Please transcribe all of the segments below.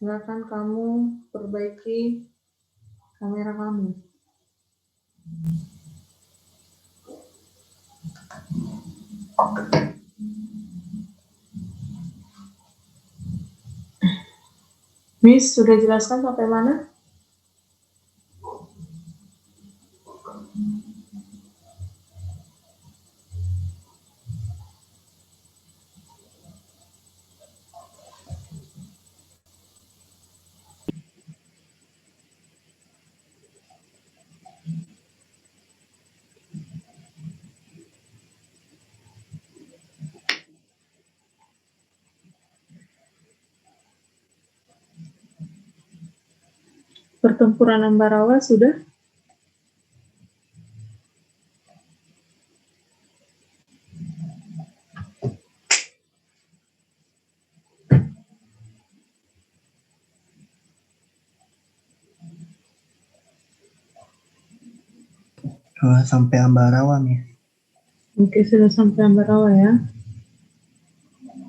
Silakan kamu perbaiki kamera kamu. Miss, sudah jelaskan sampai mana? Pertempuran Ambarawa sudah? Sampai Ambarawa nih. Oke, sudah sampai Ambarawa ya.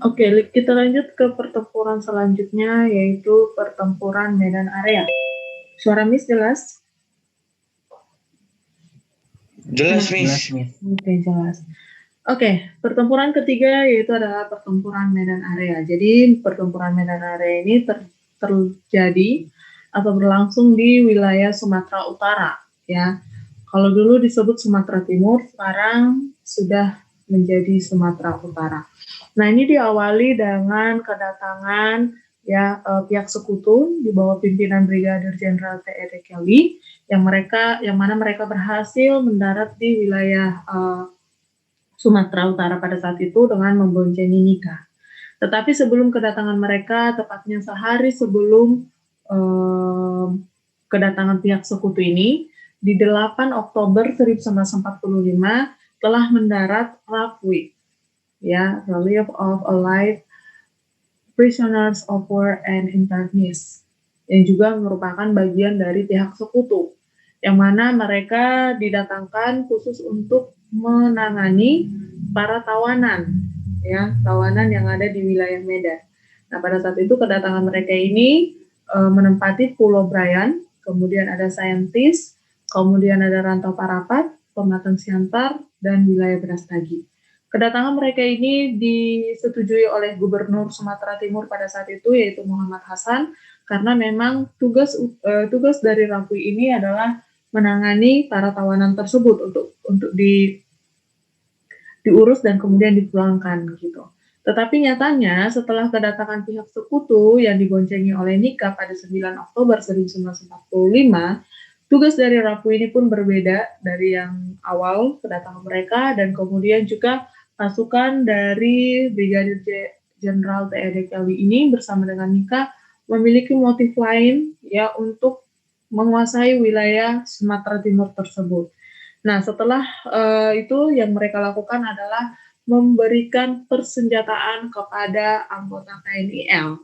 Oke, kita lanjut ke pertempuran selanjutnya, yaitu pertempuran Medan Area. Suara Miss jelas? Jelas, Miss. Oke, jelas. Oke, pertempuran ketiga yaitu adalah pertempuran Medan Area. Jadi, pertempuran Medan Area ini terjadi atau berlangsung di wilayah Sumatera Utara, ya. Kalau dulu disebut Sumatera Timur, sekarang sudah menjadi Sumatera Utara. Nah, ini diawali dengan kedatangan pihak sekutu di bawah pimpinan Brigadir Jenderal T.E.D. Kelly yang mana mereka berhasil mendarat di wilayah Sumatera Utara pada saat itu dengan memboncengi Nika. Tetapi sebelum kedatangan mereka, tepatnya sehari sebelum kedatangan pihak sekutu ini, di 8 Oktober 1945 telah mendarat RAPWI, ya, Relief of Allied Prisoners of War and Internees, yang juga merupakan bagian dari pihak sekutu, yang mana mereka didatangkan khusus untuk menangani para tawanan, ya, tawanan yang ada di wilayah Medan. Nah, pada saat itu kedatangan mereka ini menempati Pulau Brayan, kemudian ada Saintis, kemudian ada Rantau Parapat, Pematang Siantar, dan wilayah Brastagi. Kedatangan mereka ini disetujui oleh Gubernur Sumatera Timur pada saat itu, yaitu Muhammad Hasan, karena memang tugas dari RAPWI ini adalah menangani para tawanan tersebut untuk diurus dan kemudian dipulangkan gitu. Tetapi nyatanya setelah kedatangan pihak sekutu yang diboncengi oleh Nika pada 9 Oktober 1945, tugas dari RAPWI ini pun berbeda dari yang awal kedatangan mereka, dan kemudian juga pasukan dari Brigadir Jenderal T.E.D. Kelly ini bersama dengan Nika memiliki motif lain, ya, untuk menguasai wilayah Sumatera Timur tersebut. Nah, setelah itu yang mereka lakukan adalah memberikan persenjataan kepada anggota TNI-L,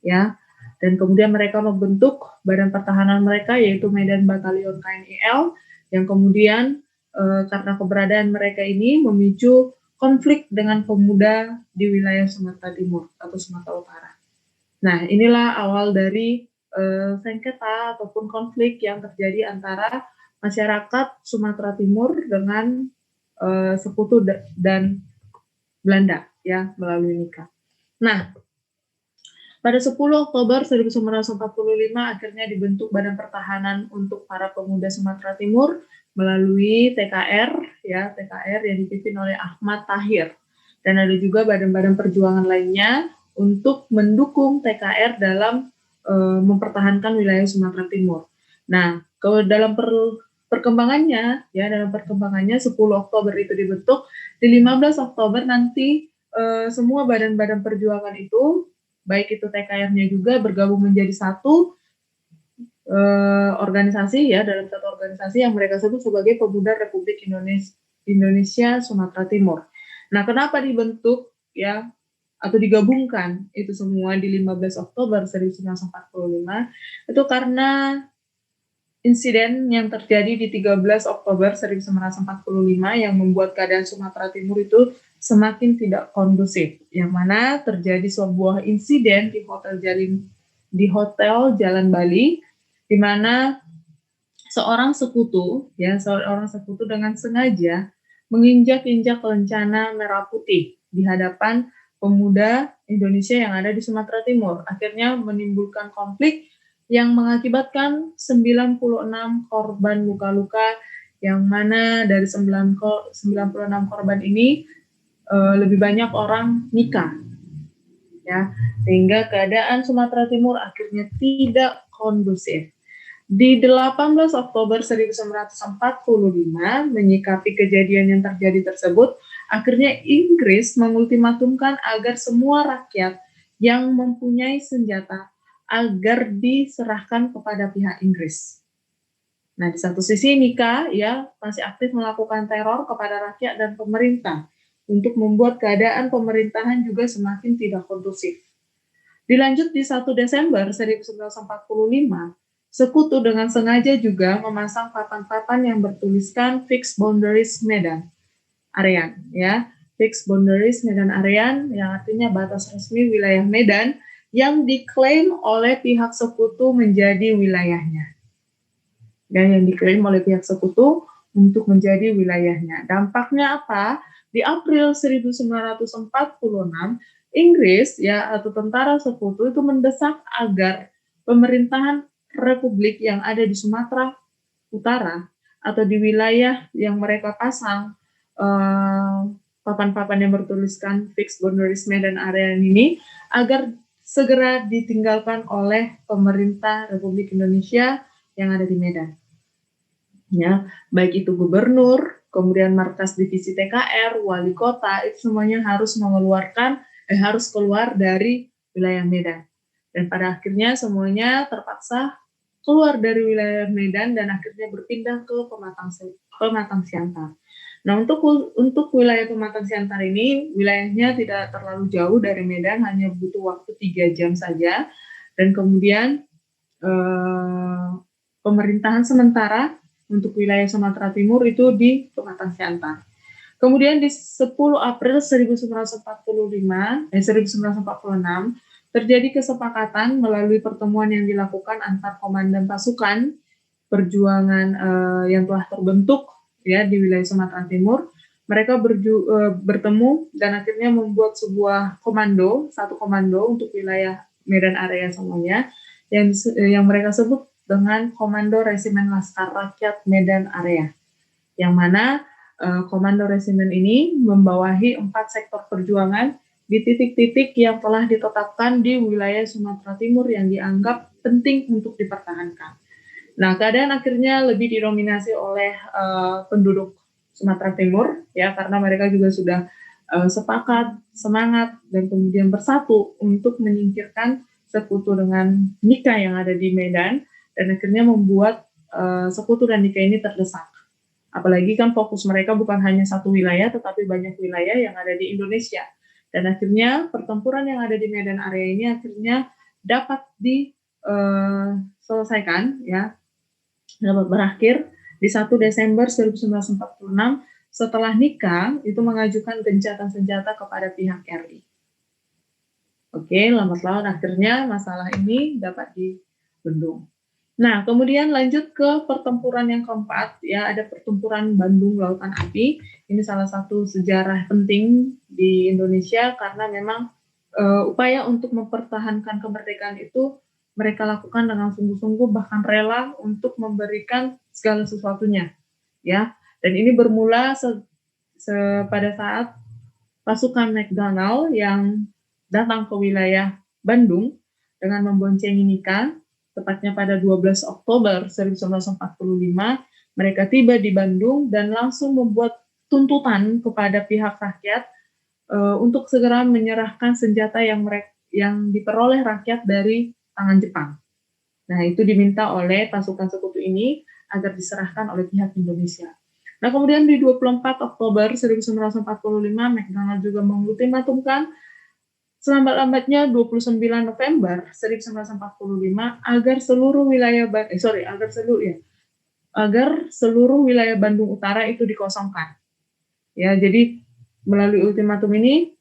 ya, dan kemudian mereka membentuk badan pertahanan mereka, yaitu Medan Batalion TNI-L, yang kemudian karena keberadaan mereka ini memicu konflik dengan pemuda di wilayah Sumatera Timur atau Sumatera Utara. Nah, inilah awal dari sengketa ataupun konflik yang terjadi antara masyarakat Sumatera Timur dengan sekutu dan Belanda, ya, melalui Nika. Nah, pada 10 Oktober 1945 akhirnya dibentuk Badan Pertahanan untuk para pemuda Sumatera Timur melalui TKR, ya, TKR yang dipimpin oleh Ahmad Tahir. Dan ada juga badan-badan perjuangan lainnya untuk mendukung TKR dalam mempertahankan wilayah Sumatera Timur. Nah, dalam perkembangannya, ya, dalam perkembangannya 10 Oktober itu dibentuk, di 15 Oktober nanti semua badan-badan perjuangan itu, baik itu TKR-nya juga, bergabung menjadi satu organisasi, ya, dalam satu organisasi yang mereka sebut sebagai Pemuda Republik Indonesia Sumatera Timur. Nah, kenapa dibentuk, ya, atau digabungkan itu semua di 15 Oktober 1945 itu karena insiden yang terjadi di 13 Oktober 1945 yang membuat keadaan Sumatera Timur itu semakin tidak kondusif, yang mana terjadi sebuah insiden di Hotel di Hotel Jalan Bali, di mana seorang sekutu dengan sengaja menginjak-injak lencana merah putih di hadapan pemuda Indonesia yang ada di Sumatera Timur. Akhirnya menimbulkan konflik yang mengakibatkan 96 korban luka-luka, yang mana dari 96 korban ini lebih banyak orang nikah, ya, sehingga keadaan Sumatera Timur akhirnya tidak kondusif. Di 18 Oktober 1945, menyikapi kejadian yang terjadi tersebut, akhirnya Inggris mengultimatumkan agar semua rakyat yang mempunyai senjata agar diserahkan kepada pihak Inggris. Nah, di satu sisi Nika ya masih aktif melakukan teror kepada rakyat dan pemerintah untuk membuat keadaan pemerintahan juga semakin tidak kondusif. Dilanjut di 1 Desember 1945, sekutu dengan sengaja juga memasang papan-papan yang bertuliskan Fixed Boundaries Medan Area, ya. Fixed Boundaries Medan Area yang artinya batas resmi wilayah Medan yang diklaim oleh pihak sekutu menjadi wilayahnya. Dan yang diklaim oleh pihak sekutu untuk menjadi wilayahnya. Dampaknya apa? Di April 1946, Inggris ya atau tentara sekutu itu mendesak agar pemerintahan republik yang ada di Sumatera Utara atau di wilayah yang mereka pasang papan-papan yang bertuliskan Fixed Boundaries Medan Area ini agar segera ditinggalkan oleh pemerintah Republik Indonesia yang ada di Medan. Ya, baik itu gubernur, kemudian markas divisi TKR, wali kota, itu semuanya harus harus keluar dari wilayah Medan. Dan pada akhirnya semuanya terpaksa keluar dari wilayah Medan dan akhirnya berpindah ke Pematang Siantar. Nah, untuk wilayah Pematang Siantar ini, wilayahnya tidak terlalu jauh dari Medan, hanya butuh waktu 3 jam saja. Dan kemudian pemerintahan sementara untuk wilayah Sumatera Timur itu di Pematang Siantar. Kemudian di 10 April 1946, terjadi kesepakatan melalui pertemuan yang dilakukan antar komandan pasukan perjuangan yang telah terbentuk ya di wilayah Sumatera Timur. Mereka bertemu dan akhirnya membuat satu komando untuk wilayah Medan Area semuanya yang mereka sebut dengan Komando Resimen Laskar Rakyat Medan Area, yang mana Komando Resimen ini membawahi 4 sektor perjuangan di titik-titik yang telah ditetapkan di wilayah Sumatera Timur yang dianggap penting untuk dipertahankan. Nah, keadaan akhirnya lebih didominasi oleh penduduk Sumatera Timur, ya, karena mereka juga sudah sepakat, semangat, dan kemudian bersatu untuk menyingkirkan sekutu dengan Nika yang ada di Medan, dan akhirnya membuat sekutu dan Nika ini terdesak. Apalagi kan fokus mereka bukan hanya satu wilayah, tetapi banyak wilayah yang ada di Indonesia. Dan akhirnya pertempuran yang ada di Medan Area ini akhirnya dapat diselesaikan, ya, dapat berakhir di 1 Desember 1946 setelah Nika itu mengajukan gencatan senjata kepada pihak RI. Oke, lambat laun akhirnya masalah ini dapat dibendung. Nah, kemudian lanjut ke pertempuran yang keempat, ya, ada pertempuran Bandung Lautan Api. Ini salah satu sejarah penting di Indonesia karena memang upaya untuk mempertahankan kemerdekaan itu mereka lakukan dengan sungguh-sungguh, bahkan rela untuk memberikan segala sesuatunya, ya. Dan ini bermula pada saat pasukan McDonald yang datang ke wilayah Bandung dengan memboncengi Nika. Tepatnya pada 12 Oktober 1945, mereka tiba di Bandung dan langsung membuat tuntutan kepada pihak rakyat untuk segera menyerahkan senjata yang diperoleh rakyat dari tangan Jepang. Nah, itu diminta oleh pasukan sekutu ini agar diserahkan oleh pihak Indonesia. Nah, kemudian di 24 Oktober 1945, McDonald juga mengultimatumkan selambat-lambatnya 29 November 1945 agar seluruh wilayah Bandung Utara itu dikosongkan. Ya, jadi melalui ultimatum ini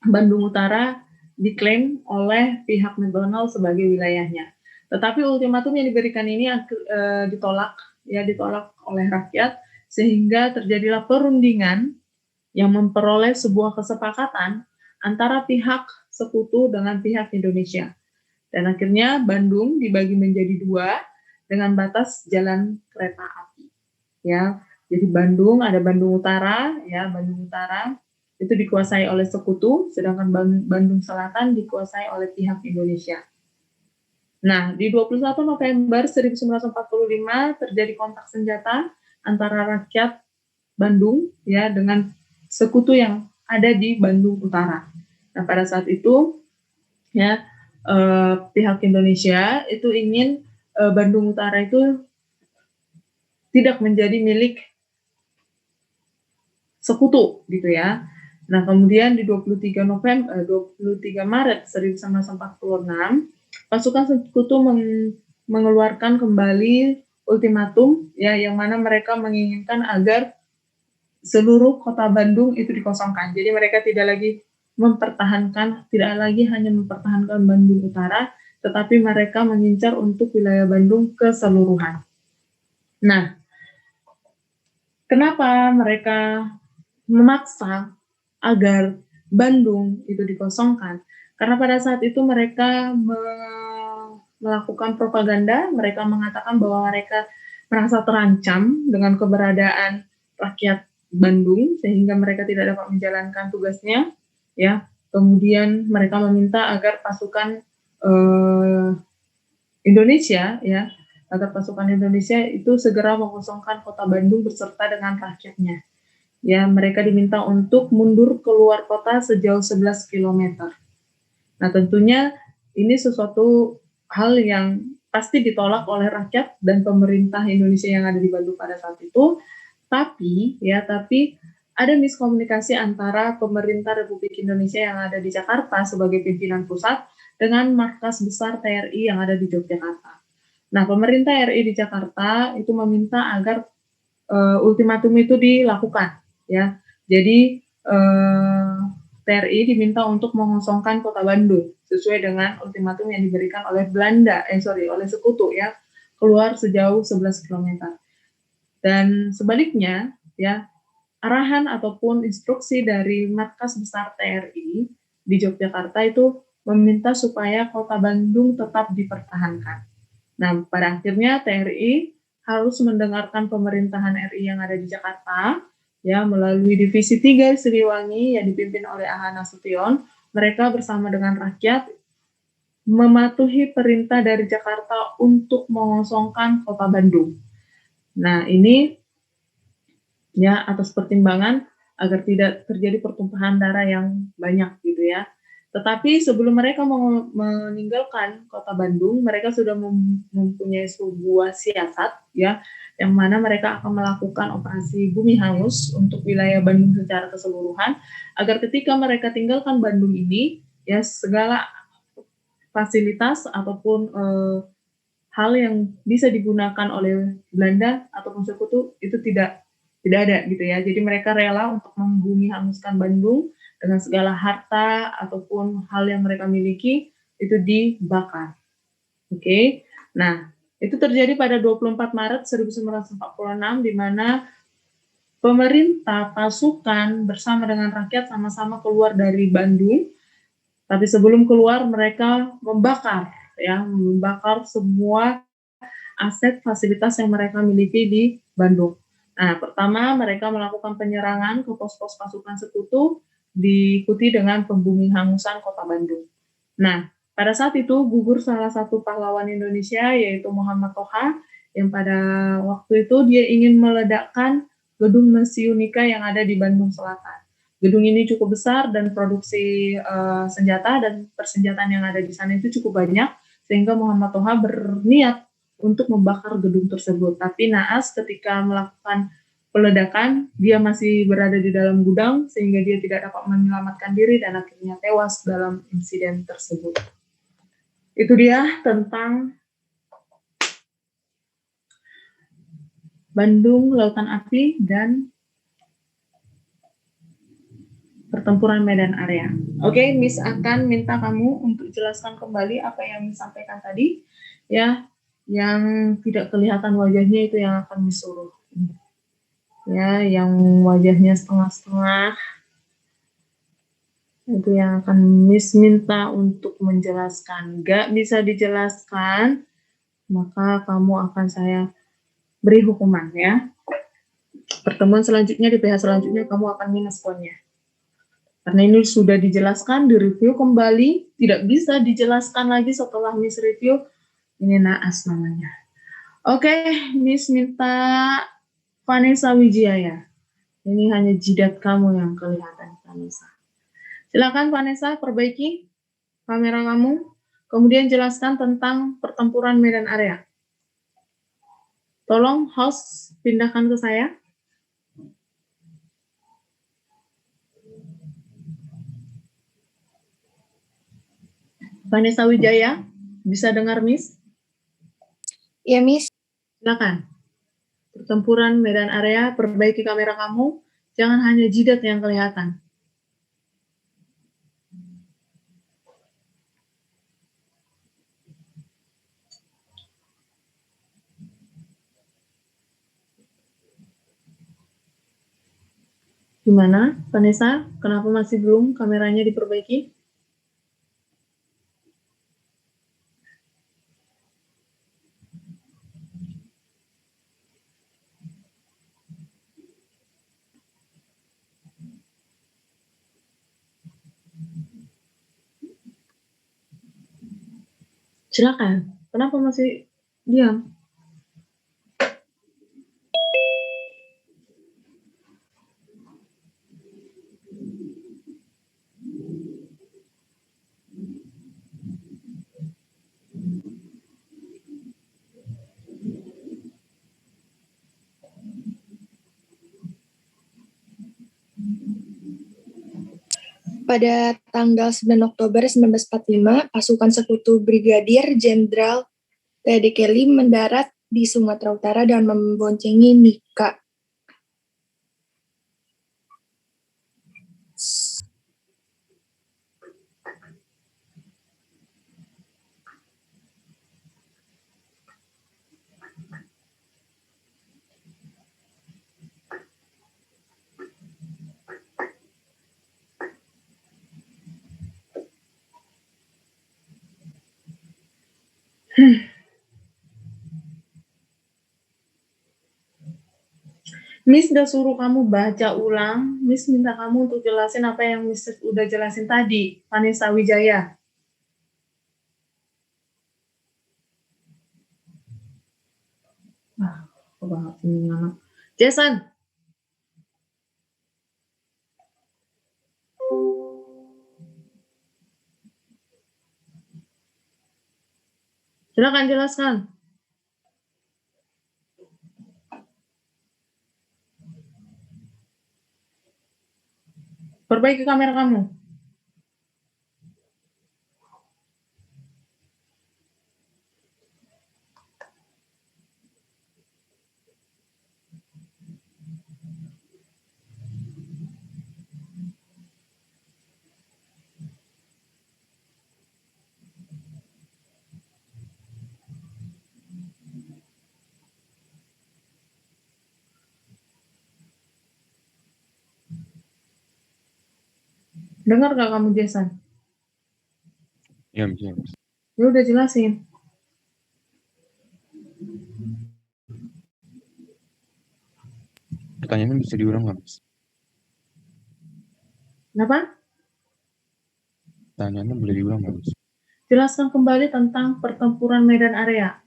Bandung Utara diklaim oleh pihak McDonald sebagai wilayahnya. Tetapi ultimatum yang diberikan ini ditolak oleh rakyat, sehingga terjadilah perundingan yang memperoleh sebuah kesepakatan antara pihak sekutu dengan pihak Indonesia. Dan akhirnya Bandung dibagi menjadi dua dengan batas jalan kereta api. Ya, jadi ada Bandung Utara, ya, Bandung Utara itu dikuasai oleh sekutu, sedangkan Bandung Selatan dikuasai oleh pihak Indonesia. Nah, di 21 November 1945 terjadi kontak senjata antara rakyat Bandung ya dengan sekutu yang ada di Bandung Utara. Nah, pada saat itu ya pihak Indonesia itu ingin Bandung Utara itu tidak menjadi milik sekutu gitu ya. Nah, kemudian di 23 Maret 1946 pasukan sekutu mengeluarkan kembali ultimatum ya yang mana mereka menginginkan agar seluruh kota Bandung itu dikosongkan. Jadi mereka tidak lagi hanya mempertahankan Bandung Utara, tetapi mereka mengincar untuk wilayah Bandung keseluruhan. Nah, kenapa mereka memaksa agar Bandung itu dikosongkan? Karena pada saat itu mereka melakukan propaganda, mereka mengatakan bahwa mereka merasa terancam dengan keberadaan rakyat Bandung sehingga mereka tidak dapat menjalankan tugasnya, ya. Kemudian mereka meminta agar pasukan Indonesia, ya, agar pasukan Indonesia itu segera mengosongkan kota Bandung beserta dengan rakyatnya. Ya, mereka diminta untuk mundur keluar kota sejauh 11 km. Nah, tentunya ini sesuatu hal yang pasti ditolak oleh rakyat dan pemerintah Indonesia yang ada di Bandung pada saat itu. Tapi ada miskomunikasi antara pemerintah Republik Indonesia yang ada di Jakarta sebagai pimpinan pusat dengan markas besar TRI yang ada di Yogyakarta. Nah, pemerintah RI di Jakarta itu meminta agar ultimatum itu dilakukan, ya. Jadi TRI diminta untuk mengosongkan kota Bandung sesuai dengan ultimatum yang diberikan oleh oleh sekutu, ya, keluar sejauh 11 km. Dan sebaliknya, ya, arahan ataupun instruksi dari markas besar TRI di Yogyakarta itu meminta supaya kota Bandung tetap dipertahankan. Nah, pada akhirnya TRI harus mendengarkan pemerintahan RI yang ada di Jakarta, ya, melalui Divisi 3 Siliwangi yang dipimpin oleh AH Nasution. Mereka bersama dengan rakyat mematuhi perintah dari Jakarta untuk mengosongkan kota Bandung. Nah, ini ya atas pertimbangan agar tidak terjadi pertumpahan darah yang banyak gitu ya. Tetapi sebelum mereka meninggalkan kota Bandung, mereka sudah mempunyai sebuah siasat ya, yang mana mereka akan melakukan operasi bumi hangus untuk wilayah Bandung secara keseluruhan, agar ketika mereka tinggalkan Bandung ini, ya segala fasilitas ataupun hal yang bisa digunakan oleh Belanda ataupun sekutu itu tidak ada gitu ya. Jadi mereka rela untuk membumi hanguskan Bandung dengan segala harta ataupun hal yang mereka miliki itu dibakar. Oke. Nah, itu terjadi pada 24 Maret 1946 di mana pemerintah pasukan bersama dengan rakyat sama-sama keluar dari Bandung. Tapi sebelum keluar mereka membakar semua aset fasilitas yang mereka miliki di Bandung. Nah, pertama mereka melakukan penyerangan ke pos-pos pasukan sekutu, diikuti dengan pembumi hangusan kota Bandung. Nah, pada saat itu gugur salah satu pahlawan Indonesia yaitu Muhammad Toha, yang pada waktu itu dia ingin meledakkan gedung Nasiunika yang ada di Bandung Selatan. Gedung ini cukup besar dan produksi senjata dan persenjataan yang ada di sana itu cukup banyak, sehingga Muhammad Toha berniat untuk membakar gedung tersebut. Tapi naas ketika melakukan peledakan, dia masih berada di dalam gudang sehingga dia tidak dapat menyelamatkan diri dan akhirnya tewas dalam insiden tersebut. Itu dia tentang Bandung Lautan Api dan pertempuran medan area. Oke, Miss akan minta kamu untuk jelaskan kembali apa yang Miss sampaikan tadi, ya, yang tidak kelihatan wajahnya itu yang akan Miss suruh. Ya, yang wajahnya setengah-setengah itu yang akan Miss minta untuk menjelaskan. Gak bisa dijelaskan, maka kamu akan saya beri hukuman ya. Pertemuan selanjutnya di PH selanjutnya kamu akan minus poinnya. Karena ini sudah dijelaskan, direview kembali, tidak bisa dijelaskan lagi setelah Miss review, ini naas namanya. Oke, Miss minta Vanessa Wijaya. Ini hanya jidat kamu yang kelihatan, Vanessa. Silakan Vanessa, perbaiki kamera kamu. Kemudian jelaskan tentang pertempuran medan area. Tolong host pindahkan ke saya. Vanessa Wijaya, bisa dengar Miss? Ya, Miss. Silakan. Pertempuran medan area, perbaiki kamera kamu. Jangan hanya jidat yang kelihatan. Gimana, Vanessa? Kenapa masih belum kameranya diperbaiki? Silakan. Kenapa masih diam? Pada tanggal 9 Oktober 1945, pasukan sekutu Brigadir Jenderal T.D. Kelly mendarat di Sumatera Utara dan memboncengi Nika. Miss udah suruh kamu baca ulang. Miss minta kamu untuk jelasin apa yang Miss udah jelasin tadi, Vanessa Wijaya. Kok banget ini anak. Jason. Silakan jelaskan. Perbaiki kamera kamu. Dengar gak kamu, Jason? Ya, bisa. Ya udah jelasin. Pertanyaannya bisa diulang nggak, Mas? Kenapa? Pertanyaannya boleh diulang nggak, Mas? Jelaskan kembali tentang pertempuran medan area.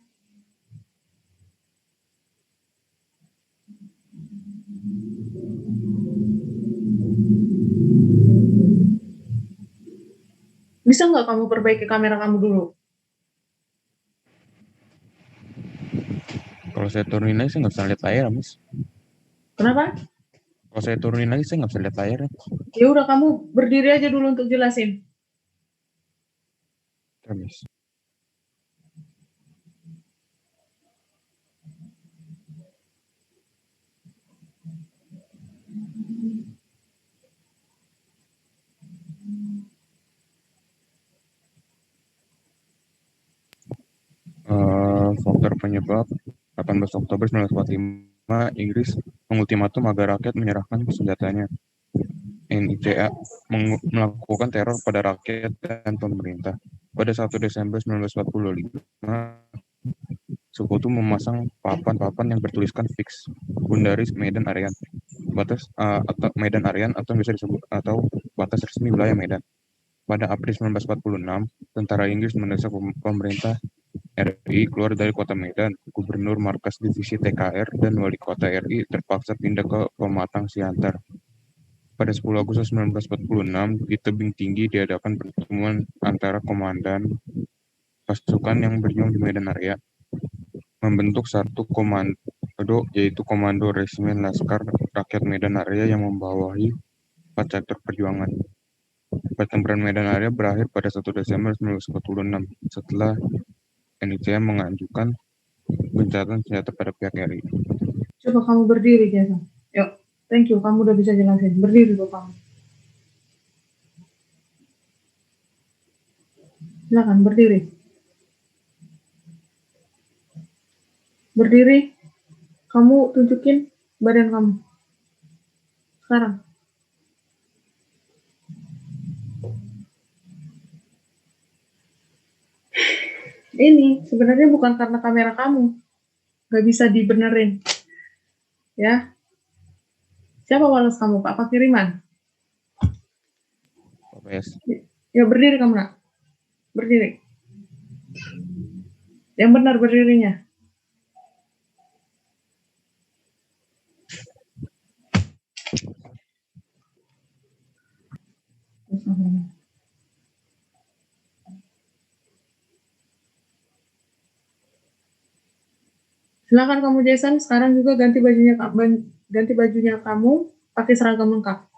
Bisa nggak kamu perbaiki kamera kamu dulu? Kalau saya turunin lagi, saya nggak bisa lihat layar, Mas. Kenapa? Kalau saya turunin lagi, saya nggak bisa lihat layarnya. Ya udah kamu berdiri aja dulu untuk jelasin. Ya, Mas. penyebab 18 Oktober 1945 Inggris mengultimatum agar rakyat menyerahkan senjatanya. NICA melakukan teror pada rakyat dan pemerintah. Pada 1 Desember 1945, Sekutu memasang papan-papan yang bertuliskan fix Bundaris Medan Area, batas atau Medan Area atau bisa disebut atau batas resmi wilayah Medan. Pada April 1946, tentara Inggris mendesak pemerintah RI keluar dari kota Medan. Gubernur markas divisi TKR dan wali kota RI terpaksa pindah ke Pematang Siantar. Pada 10 Agustus 1946, di Tebing Tinggi diadakan pertemuan antara komandan pasukan yang berjuang di Medan Area, membentuk satu komando, yaitu Komando Resimen Laskar Rakyat Medan Area yang membawahi 4 sektor perjuangan. Pertempuran Medan Area berakhir pada 1 Desember 1946 setelah NICA mengajukan gencatan senjata pada pihak RI. Coba kamu berdiri, Jason. Yuk, thank you. Kamu udah bisa jelasin. Berdiri dulu kamu. Silakan berdiri. Berdiri. Kamu tunjukin badan kamu. Sekarang. Ini sebenarnya bukan karena kamera kamu. Gak bisa dibenerin. Ya. Siapa walas kamu? Pak Kiriman? Pak PS. Ya berdiri kamu, nak. Berdiri. Yang benar berdirinya. Silakan kamu Jason, sekarang juga ganti bajunya kamu, pakai seragam lengkap.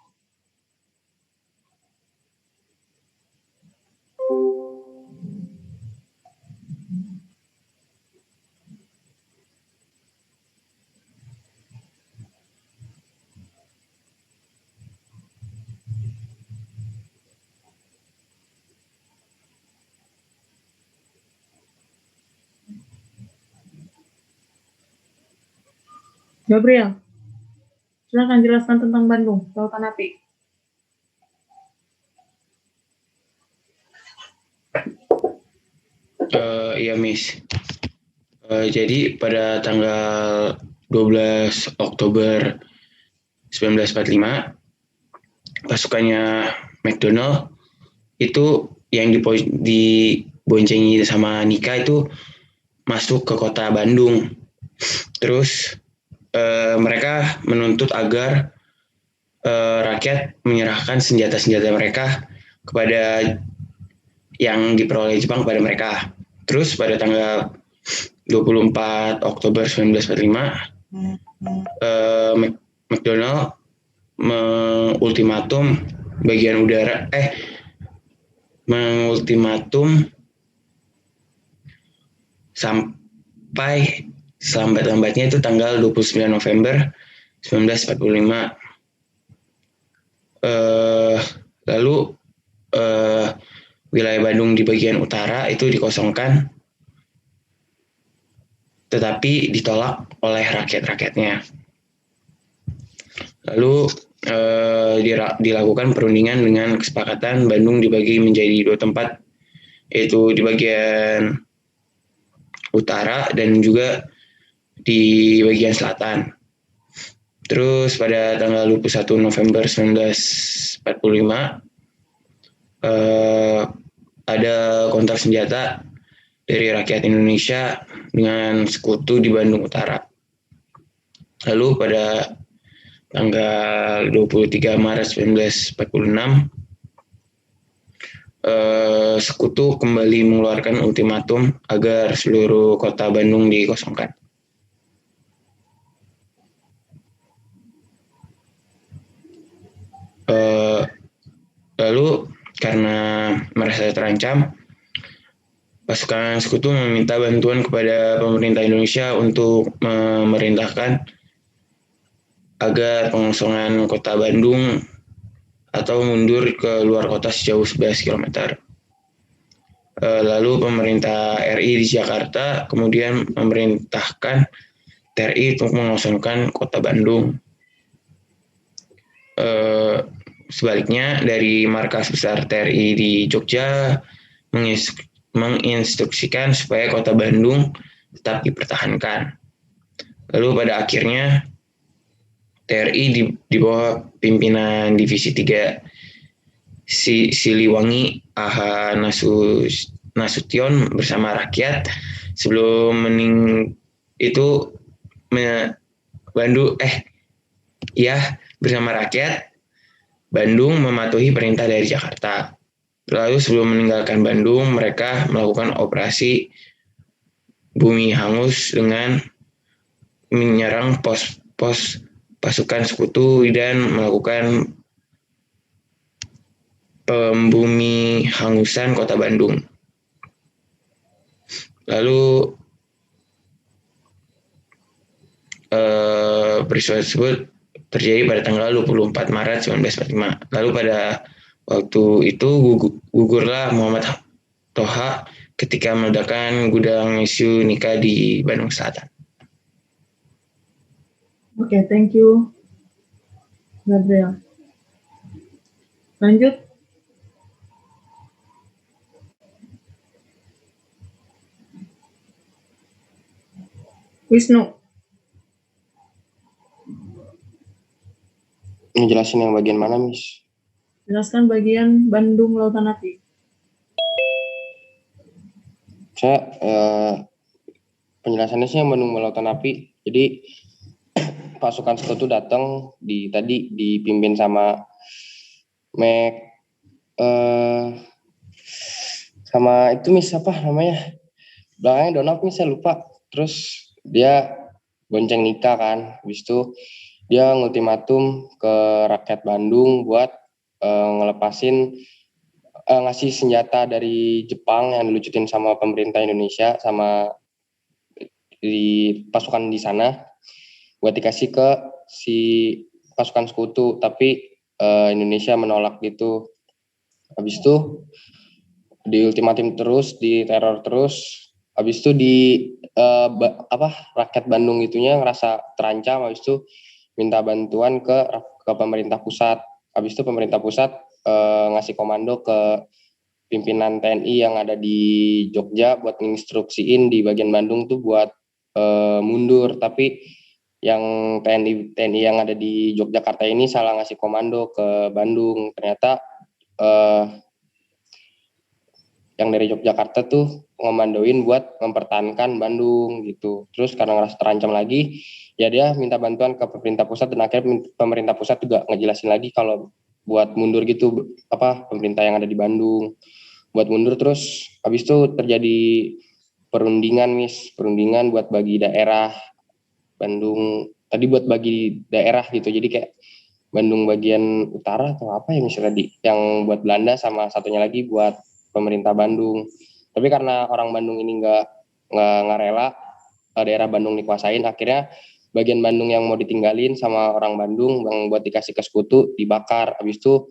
Gabriel, silakan jelaskan tentang Bandung, Lautan Api. Iya, Miss. Jadi pada tanggal 12 Oktober 1945, pasukannya McDonald itu yang diboncengi sama Nika itu masuk ke kota Bandung. Terus mereka menuntut agar rakyat menyerahkan senjata-senjata mereka kepada yang diperoleh Jepang kepada mereka. Terus pada tanggal 24 Oktober 1945, McDonald mengultimatum sampai selambat-lambatnya itu tanggal 29 November 1945. Lalu wilayah Bandung di bagian utara itu dikosongkan, tetapi ditolak oleh rakyat-rakyatnya. Lalu dilakukan perundingan dengan kesepakatan Bandung dibagi menjadi 2 tempat, yaitu di bagian utara dan juga di bagian selatan. Terus pada tanggal 21 November 1945 ada kontak senjata dari rakyat Indonesia dengan sekutu di Bandung Utara. Lalu pada tanggal 23 Maret 1946 sekutu kembali mengeluarkan ultimatum agar seluruh kota Bandung dikosongkan. Lalu karena merasa terancam, pasukan sekutu meminta bantuan kepada pemerintah Indonesia untuk memerintahkan agar pengosongan kota Bandung atau mundur ke luar kota sejauh 11 km. Lalu pemerintah RI di Jakarta kemudian memerintahkan TRI untuk mengosongkan kota Bandung. Sebaliknya dari markas besar TRI di Jogja menginstruksikan supaya kota Bandung tetap dipertahankan. Lalu pada akhirnya TRI di bawah pimpinan Divisi 3 Siliwangi AH Nasution bersama rakyat sebelum itu bersama rakyat Bandung mematuhi perintah dari Jakarta. Lalu sebelum meninggalkan Bandung, mereka melakukan operasi bumi hangus dengan menyerang pos-pos pasukan sekutu dan melakukan pembumi hangusan kota Bandung. Lalu peristiwa tersebut terjadi pada tanggal 24 Maret 1945. Lalu pada waktu itu gugurlah Muhammad Toha ketika meledakkan gudang Mesu Nika di Bandung Selatan. Oke, thank you, Gabriel. Lanjut. Wisnu. Ngejelasin yang bagian mana, Miss? Jelaskan bagian Bandung Lautan Api. Saya penjelasannya sih yang Bandung Lautan Api. Jadi pasukan sekutu datang tadi dipimpin sama sama itu Miss apa namanya? Belakangnya Donald Miss, saya lupa. Terus dia bonceng Nika kan. Habis itu dia ngultimatum ke rakyat Bandung buat ngelepasin ngasih senjata dari Jepang yang dilucutin sama pemerintah Indonesia sama di pasukan di sana buat dikasih ke si pasukan sekutu, tapi Indonesia menolak gitu. Habis itu diultimatum terus, diteror terus. Habis itu rakyat Bandung itunya ngerasa terancam, habis itu minta bantuan ke pemerintah pusat. Habis itu pemerintah pusat ngasih komando ke pimpinan TNI yang ada di Jogja buat nginstruksiin di bagian Bandung tuh buat mundur, tapi yang TNI yang ada di Yogyakarta ini salah ngasih komando ke Bandung. Ternyata yang dari Yogyakarta tuh ngomandoin buat mempertahankan Bandung gitu. Terus karena ngerasa terancam lagi, ya dia minta bantuan ke pemerintah pusat, dan akhirnya pemerintah pusat juga ngejelasin lagi kalau buat mundur gitu pemerintah yang ada di Bandung buat mundur. Terus habis itu terjadi perundingan buat bagi daerah Bandung tadi, buat bagi daerah gitu. Jadi kayak Bandung bagian utara atau apa ya misalnya yang buat Belanda, sama satunya lagi buat pemerintah Bandung. Tapi karena orang Bandung ini nggak rela daerah Bandung dikuasain, akhirnya bagian Bandung yang mau ditinggalin sama orang Bandung yang buat dikasih ke sekutu dibakar. Habis itu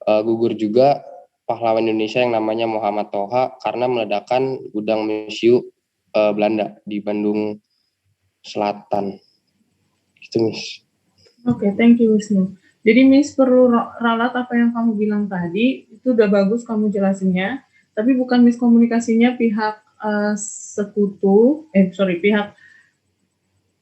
gugur juga pahlawan Indonesia yang namanya Muhammad Toha karena meledakkan gudang Mesu Belanda di Bandung Selatan. Gitu, Miss. Oke, thank you, Wisnu. Jadi, Miss perlu ralat apa yang kamu bilang tadi, itu udah bagus kamu jelasinnya, tapi bukan miskomunikasinya pihak pihak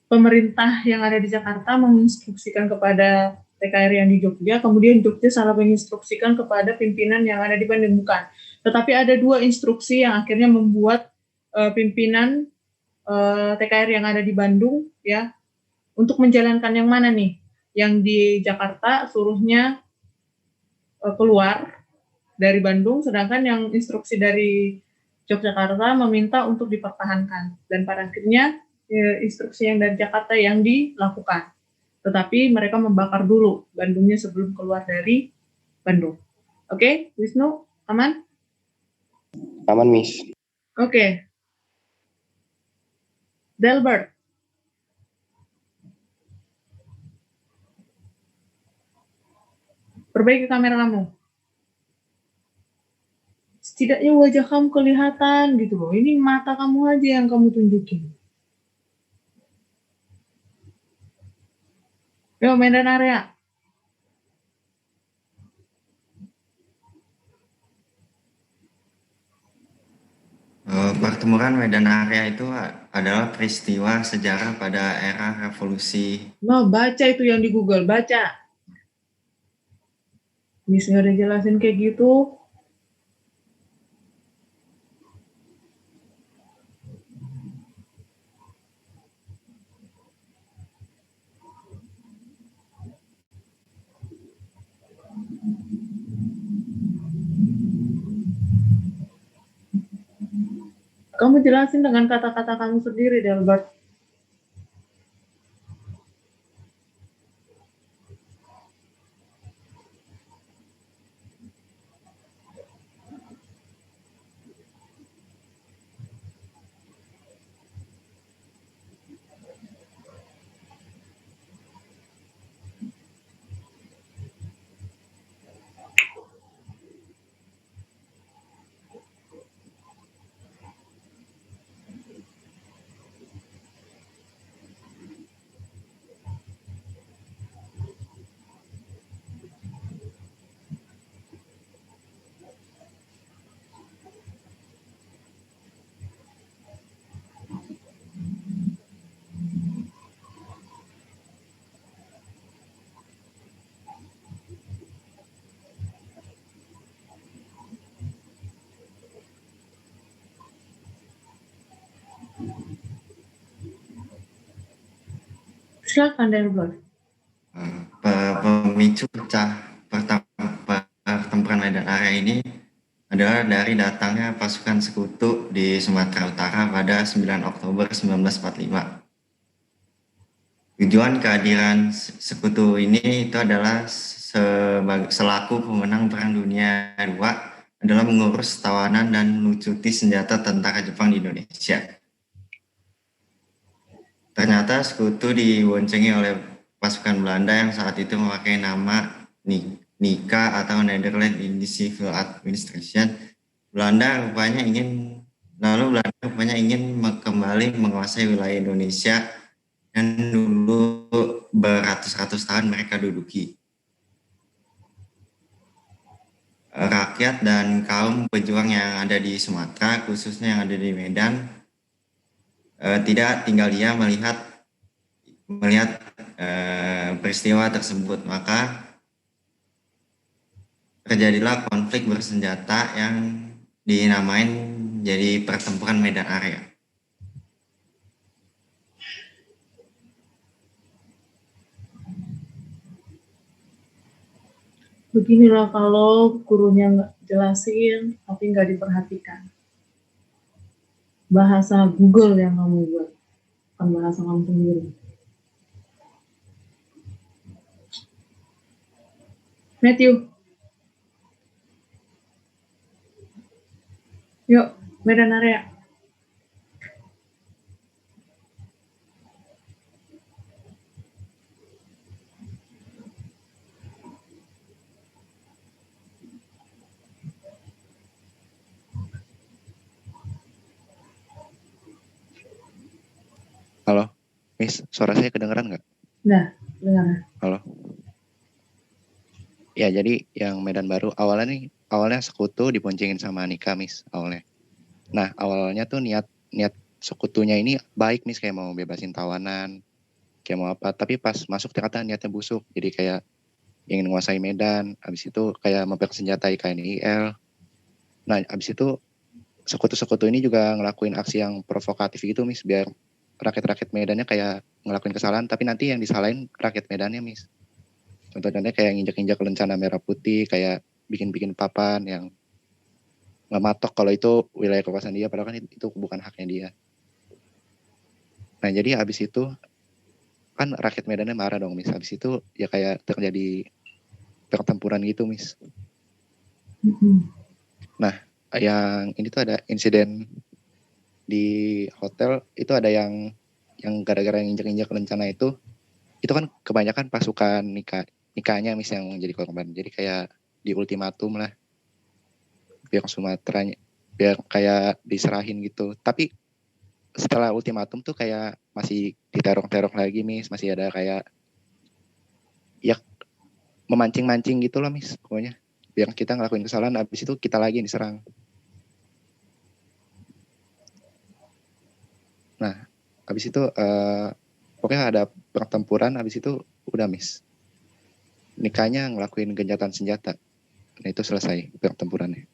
pemerintah yang ada di Jakarta menginstruksikan kepada TKRI yang di Jogja, kemudian Jogja salah menginstruksikan kepada pimpinan yang ada di Bandung, bukan. Tetapi ada dua instruksi yang akhirnya membuat pimpinan TKRI yang ada di Bandung ya untuk menjalankan yang mana nih? Yang di Jakarta suruhnya keluar dari Bandung, sedangkan yang instruksi dari Yogyakarta meminta untuk dipertahankan. Dan pada akhirnya instruksi yang dari Jakarta yang dilakukan. Tetapi mereka membakar dulu Bandungnya sebelum keluar dari Bandung. Oke, Wisnu, aman? Aman, Miss. Oke. Delbert. Perbaiki kamera kamu. setidaknya wajah kamu kelihatan gitu loh. Ini mata kamu aja yang kamu tunjukin. Yo, Medan Area. Pertempuran Medan Area itu adalah peristiwa sejarah pada era revolusi. Nah, baca itu yang di Google, baca. Miss nggak ada jelasin kayak gitu. Kamu jelasin dengan kata-kata kamu sendiri, Delbert. Silakan, Delbert. Pemicu pertempuran Medan Area ini adalah dari datangnya pasukan sekutu di Sumatera Utara pada 9 Oktober 1945. Tujuan kehadiran sekutu ini itu adalah selaku pemenang Perang Dunia II adalah mengurus tawanan dan melucuti senjata tentara Jepang di Indonesia. Ternyata sekutu diboncengi oleh pasukan Belanda yang saat itu memakai nama NICA atau Netherlands Civil Administration. Belanda rupanya ingin kembali menguasai wilayah Indonesia yang dulu beratus-ratus tahun mereka duduki. Rakyat dan kaum pejuang yang ada di Sumatera, khususnya yang ada di Medan, tidak tinggal diam melihat peristiwa tersebut, maka terjadilah konflik bersenjata yang dinamain jadi pertempuran Medan Area. Beginilah kalau gurunya nggak jelasin, tapi nggak diperhatikan. Bahasa Google yang kamu buat, bukan bahasa kamu sendiri. Matthew. Yuk, Medan Area. Halo, Miss, suara saya kedengeran nggak? Nah, dengar. Halo. Ya, jadi yang Medan Baru awalnya sekutu diboncengin sama Nika, Miss, awalnya. Nah, awalnya tuh niat sekutunya ini baik, Miss, kayak mau bebasin tawanan, kayak mau apa. Tapi pas masuk ternyata niatnya busuk, jadi kayak ingin menguasai Medan, habis itu kayak mempersenjatai KNIL. Nah, habis itu sekutu-sekutu ini juga ngelakuin aksi yang provokatif gitu, Miss, biar rakyat-rakyat Medannya kayak ngelakuin kesalahan, tapi nanti yang disalahin rakyat Medannya, Miss. Contohnya kayak nginjak-injak lencana merah putih, kayak bikin-bikin papan yang nggak matok kalau itu wilayah kekuasaan dia, padahal kan itu bukan haknya dia. Nah, jadi habis itu kan rakyat Medannya marah dong, Miss. Habis itu ya kayak terjadi pertempuran gitu, Miss. Nah, yang ini tuh ada insiden di hotel, itu ada yang gara-gara injak-injak lencana itu kan kebanyakan pasukan Nikanya, Miss, yang jadi korban. Jadi kayak di ultimatum lah. pihak Sumateranya biar kayak diserahin gitu. Tapi setelah ultimatum tuh kayak masih diterong-terong lagi, Miss. Masih ada kayak ya memancing-mancing gitu loh, Miss. Pokoknya biar kita ngelakuin kesalahan, habis itu kita lagi yang diserang. Nah, habis itu pokoknya ada pertempuran, habis itu udah, Miss. Nikahnya ngelakuin gencatan senjata. Nah, itu selesai pertempurannya.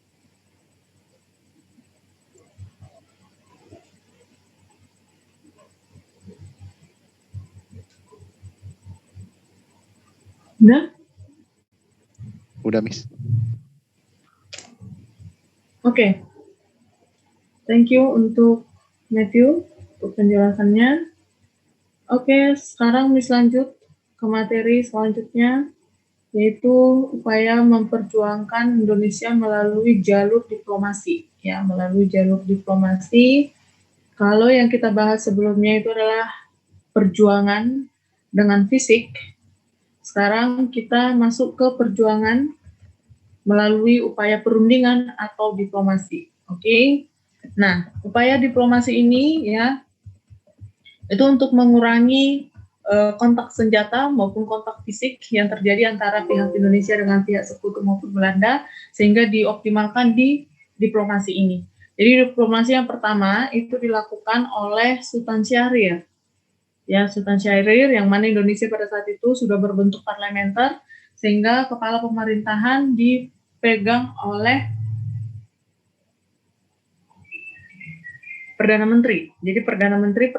Udah? Udah, Miss. Oke. Thank you untuk Matthew untuk penjelasannya. Oke, sekarang Miss lanjut ke materi selanjutnya, yaitu upaya memperjuangkan Indonesia melalui jalur diplomasi. Ya, melalui jalur diplomasi. Kalau yang kita bahas sebelumnya itu adalah perjuangan dengan fisik, sekarang kita masuk ke perjuangan melalui upaya perundingan atau diplomasi. Oke. Nah, upaya diplomasi ini ya itu untuk mengurangi kontak senjata maupun kontak fisik yang terjadi antara pihak Indonesia dengan pihak sekutu maupun Belanda, sehingga dioptimalkan di diplomasi ini. Jadi diplomasi yang pertama itu dilakukan oleh Sultan Syahrir. Ya, Sultan Syahrir yang mana Indonesia pada saat itu sudah berbentuk parlementer, sehingga kepala pemerintahan dipegang oleh Perdana Menteri. Jadi Perdana Menteri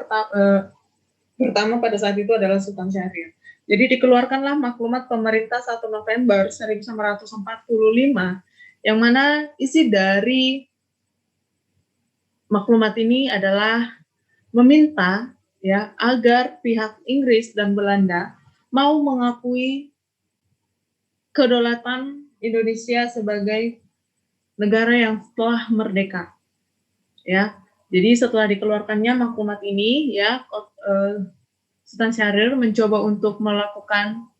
pertama pada saat itu adalah Sultan Syahrir. Jadi dikeluarkanlah maklumat pemerintah 1 November 1945 yang mana isi dari maklumat ini adalah meminta ya agar pihak Inggris dan Belanda mau mengakui kedaulatan Indonesia sebagai negara yang telah merdeka. Ya. Jadi setelah dikeluarkannya maklumat ini ya Sultan Syahrir mencoba untuk melakukan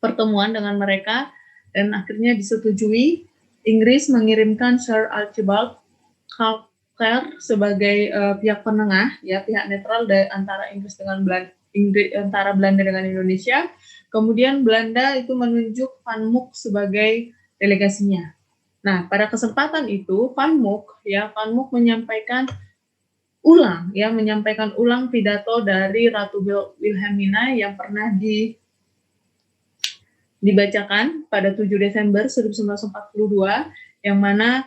pertemuan dengan mereka dan akhirnya disetujui. Inggris mengirimkan Sir Archibald Carter sebagai pihak penengah, ya pihak netral antara Inggris dengan antara Belanda dengan Indonesia. Kemudian Belanda itu menunjuk Van Mook sebagai delegasinya. Nah, pada kesempatan itu Van Mook menyampaikan ulang pidato dari Ratu Wilhelmina yang pernah dibacakan pada 7 Desember 1942, yang mana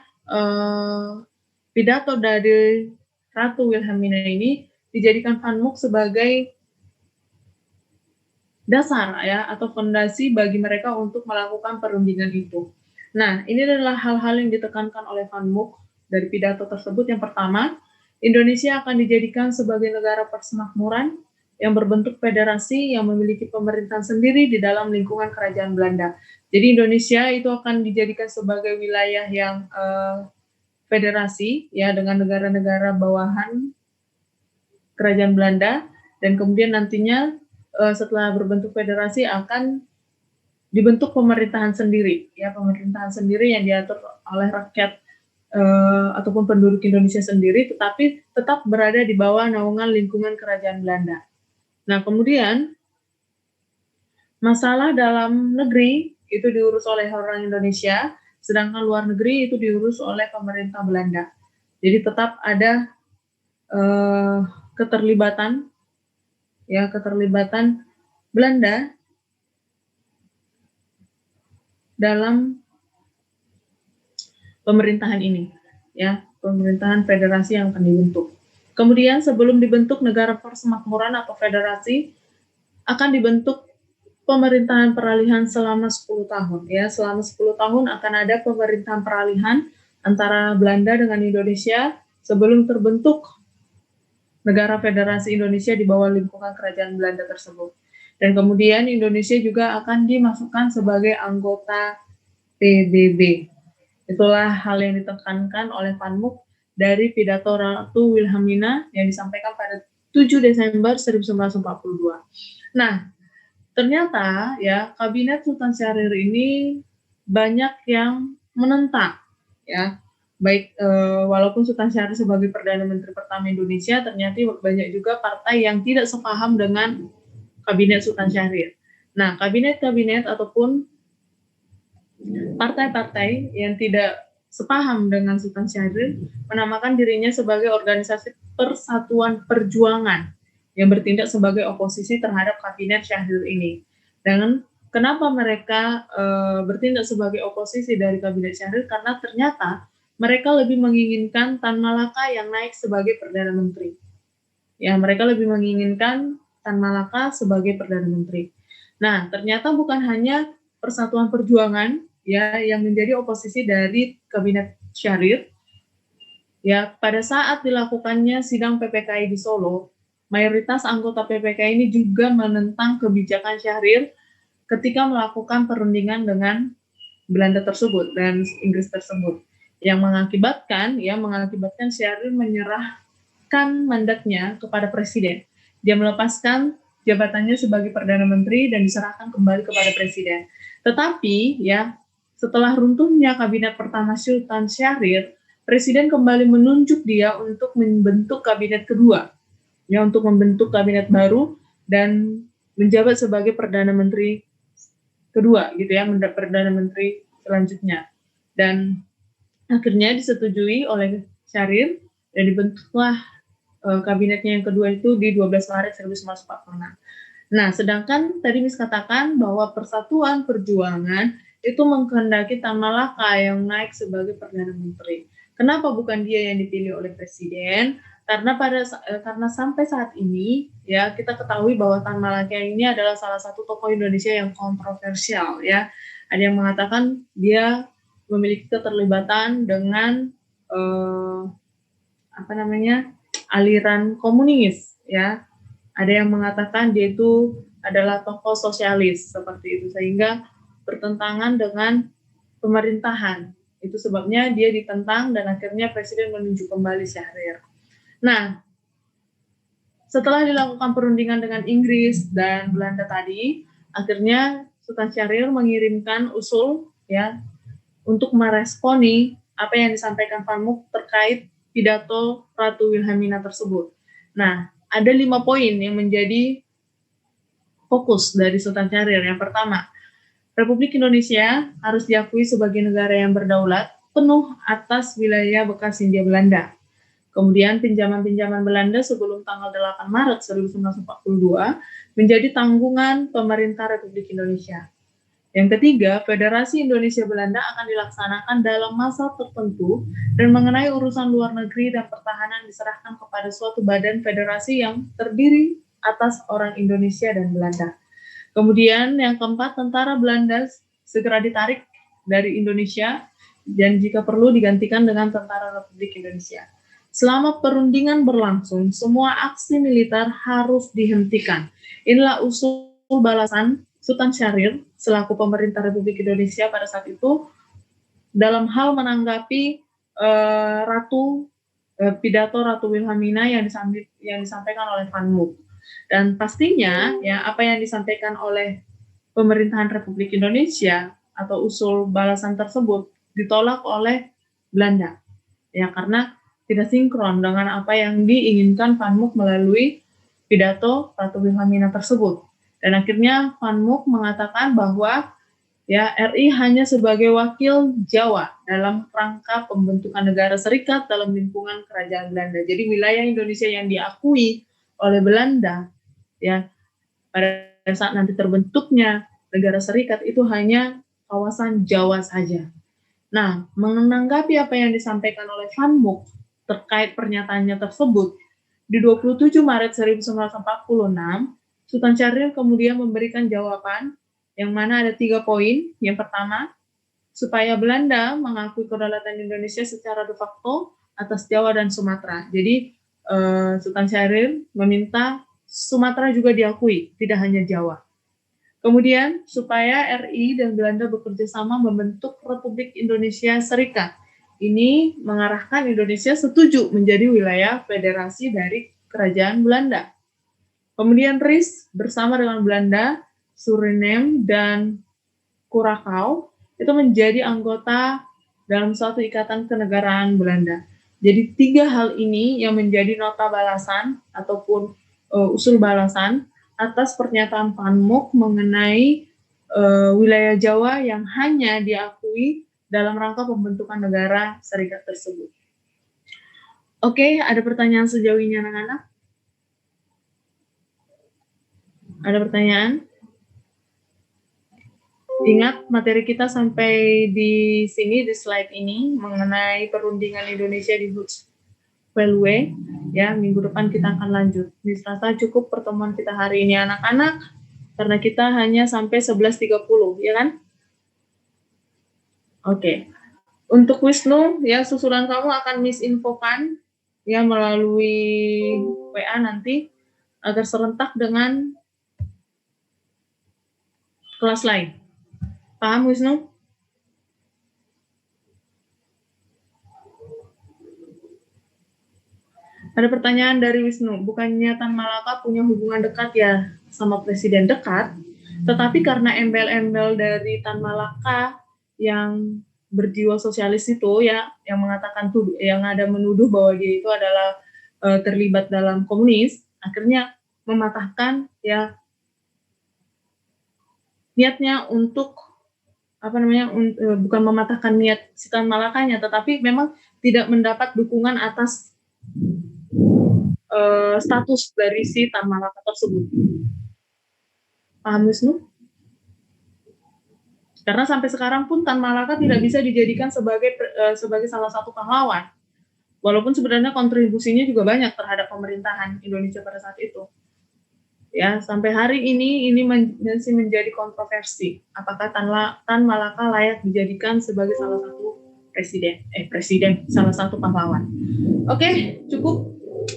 pidato dari Ratu Wilhelmina ini dijadikan Van Mook sebagai dasar ya atau fondasi bagi mereka untuk melakukan perundingan itu. Nah, ini adalah hal-hal yang ditekankan oleh Van Mook dari pidato tersebut. Yang pertama, Indonesia akan dijadikan sebagai negara persemakmuran yang berbentuk federasi yang memiliki pemerintahan sendiri di dalam lingkungan kerajaan Belanda. Jadi Indonesia itu akan dijadikan sebagai wilayah yang federasi ya dengan negara-negara bawahan kerajaan Belanda, dan kemudian nantinya setelah berbentuk federasi akan dibentuk pemerintahan sendiri ya, pemerintahan sendiri yang diatur oleh rakyat ataupun penduduk Indonesia sendiri, tetapi tetap berada di bawah naungan lingkungan kerajaan Belanda. Nah, kemudian masalah dalam negeri itu diurus oleh orang Indonesia, sedangkan luar negeri itu diurus oleh pemerintah Belanda. Jadi tetap ada keterlibatan Belanda dalam pemerintahan ini, ya, pemerintahan federasi yang akan dibentuk. Kemudian sebelum dibentuk negara persemakmuran atau federasi, akan dibentuk pemerintahan peralihan selama 10 tahun. Ya, selama 10 tahun akan ada pemerintahan peralihan antara Belanda dengan Indonesia sebelum terbentuk negara federasi Indonesia di bawah lingkungan kerajaan Belanda tersebut. Dan kemudian Indonesia juga akan dimasukkan sebagai anggota PBB. Itulah hal yang ditekankan oleh Van Mook dari pidato Ratu Wilhelmina yang disampaikan pada 7 Desember 1942. Nah, ternyata ya kabinet Sultan Syahrir ini banyak yang menentang ya. baik walaupun Sultan Syahrir sebagai Perdana Menteri pertama Indonesia, ternyata banyak juga partai yang tidak sepaham dengan kabinet Sultan Syahrir. Nah, kabinet-kabinet ataupun partai-partai yang tidak sepaham dengan Sultan Syahrir menamakan dirinya sebagai organisasi Persatuan Perjuangan yang bertindak sebagai oposisi terhadap kabinet Syahrir ini. Dan kenapa mereka bertindak sebagai oposisi dari kabinet Syahrir? Karena ternyata mereka lebih menginginkan Tan Malaka yang naik sebagai Perdana Menteri. Ya, mereka lebih menginginkan Tan Malaka sebagai Perdana Menteri. Nah, ternyata bukan hanya Persatuan Perjuangan ya yang menjadi oposisi dari kabinet Syahrir. Ya, pada saat dilakukannya sidang PPKI di Solo, mayoritas anggota PPKI ini juga menentang kebijakan Syahrir ketika melakukan perundingan dengan Belanda tersebut dan Inggris tersebut, yang mengakibatkan Syahrir menyerahkan mandatnya kepada presiden. Dia melepaskan jabatannya sebagai Perdana Menteri dan diserahkan kembali kepada presiden. Tetapi ya, setelah runtuhnya kabinet pertama Sultan Syahrir, presiden kembali menunjuk dia untuk membentuk kabinet kedua, ya, untuk membentuk kabinet baru dan menjabat sebagai Perdana Menteri kedua, gitu ya, Perdana Menteri selanjutnya. Dan akhirnya disetujui oleh Syahrir dan dibentuklah kabinetnya yang kedua itu di 12 Maret 1946. Nah, sedangkan tadi Miss katakan bahwa Persatuan Perjuangan itu menghendaki Tan Malaka yang naik sebagai Perdana Menteri. Kenapa bukan dia yang dipilih oleh presiden? Karena karena sampai saat ini ya kita ketahui bahwa Tan Malaka ini adalah salah satu tokoh Indonesia yang kontroversial ya. Ada yang mengatakan dia memiliki keterlibatan dengan aliran komunis ya. Ada yang mengatakan dia itu adalah tokoh sosialis seperti itu, sehingga bertentangan dengan pemerintahan. Itu sebabnya dia ditentang dan akhirnya presiden menunjuk kembali Syahrir. Nah, setelah dilakukan perundingan dengan Inggris dan Belanda tadi, akhirnya Sultan Syahrir mengirimkan usul ya untuk meresponi apa yang disampaikan Van Mook terkait pidato Ratu Wilhelmina tersebut. Nah, ada 5 poin yang menjadi fokus dari Sultan Syahrir. Yang pertama, Republik Indonesia harus diakui sebagai negara yang berdaulat penuh atas wilayah bekas Hindia Belanda. Kemudian pinjaman-pinjaman Belanda sebelum tanggal 8 Maret 1942 menjadi tanggungan pemerintah Republik Indonesia. Yang ketiga, Federasi Indonesia Belanda akan dilaksanakan dalam masa tertentu dan mengenai urusan luar negeri dan pertahanan diserahkan kepada suatu badan federasi yang terdiri atas orang Indonesia dan Belanda. Kemudian yang keempat, tentara Belanda segera ditarik dari Indonesia dan jika perlu digantikan dengan tentara Republik Indonesia. Selama perundingan berlangsung, semua aksi militer harus dihentikan. Inilah usul balasan Sultan Syahrir selaku pemerintah Republik Indonesia pada saat itu dalam hal menanggapi pidato Ratu Wilhelmina yang disampaikan oleh Van Mook. Dan pastinya ya apa yang disampaikan oleh pemerintahan Republik Indonesia atau usul balasan tersebut ditolak oleh Belanda. Ya, karena tidak sinkron dengan apa yang diinginkan Van Mook melalui pidato Ratu Wilhelmina tersebut. Dan akhirnya Van Mook mengatakan bahwa ya RI hanya sebagai wakil Jawa dalam rangka pembentukan negara serikat dalam lingkungan kerajaan Belanda. Jadi wilayah Indonesia yang diakui oleh Belanda ya pada saat nanti terbentuknya negara serikat itu hanya kawasan Jawa saja. Nah, menanggapi apa yang disampaikan oleh Van Mook terkait pernyataannya tersebut, di 27 Maret 1946 Sultan Syahrir kemudian memberikan jawaban yang mana ada 3 poin. Yang pertama, supaya Belanda mengakui kedaulatan Indonesia secara de facto atas Jawa dan Sumatera. Jadi Sultan Syahrir meminta Sumatera juga diakui, tidak hanya Jawa. Kemudian supaya RI dan Belanda bekerja sama membentuk Republik Indonesia Serikat. Ini mengarahkan Indonesia setuju menjadi wilayah federasi dari kerajaan Belanda. Kemudian RIS bersama dengan Belanda, Suriname, dan Curaçao itu menjadi anggota dalam suatu ikatan kenegaraan Belanda. Jadi 3 hal ini yang menjadi nota balasan ataupun usul balasan atas pernyataan Van Mook mengenai wilayah Jawa yang hanya diakui dalam rangka pembentukan negara serikat tersebut. Oke, ada pertanyaan sejauh ini anak-anak? Ada pertanyaan? Ingat, materi kita sampai di sini, di slide ini, mengenai perundingan Indonesia di Hoots Railway. Ya, minggu depan kita akan lanjut. Rasa cukup pertemuan kita hari ini anak-anak, karena kita hanya sampai 11.30, ya kan? Oke. Untuk Wisnu, ya susulan kamu akan Miss infokan ya melalui WA nanti agar serentak dengan kelas lain. Paham, Wisnu? Ada pertanyaan dari Wisnu. Bukannya Tan Malaka punya hubungan dekat ya sama presiden dekat, tetapi karena embel-embel dari Tan Malaka yang berjiwa sosialis itu ya, yang mengatakan yang ada menuduh bahwa dia itu adalah terlibat dalam komunis, akhirnya mematahkan ya niatnya untuk bukan mematahkan niat si Tan Malakanya, tetapi memang tidak mendapat dukungan atas status dari si Tan Malaka tersebut. Paham, Wisnu? Karena sampai sekarang pun Tan Malaka tidak bisa dijadikan sebagai salah satu pahlawan, walaupun sebenarnya kontribusinya juga banyak terhadap pemerintahan Indonesia pada saat itu. Ya, sampai hari ini masih menjadi kontroversi. Apakah Tan Malaka layak dijadikan sebagai salah satu presiden, salah satu pahlawan. Oke, cukup.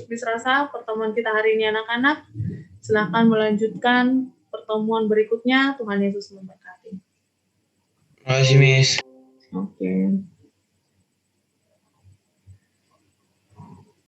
Rasa pertemuan kita hari ini anak-anak. Silakan melanjutkan pertemuan berikutnya. Tuhan Yesus memberkati. Terima kasih, Miss. Oke.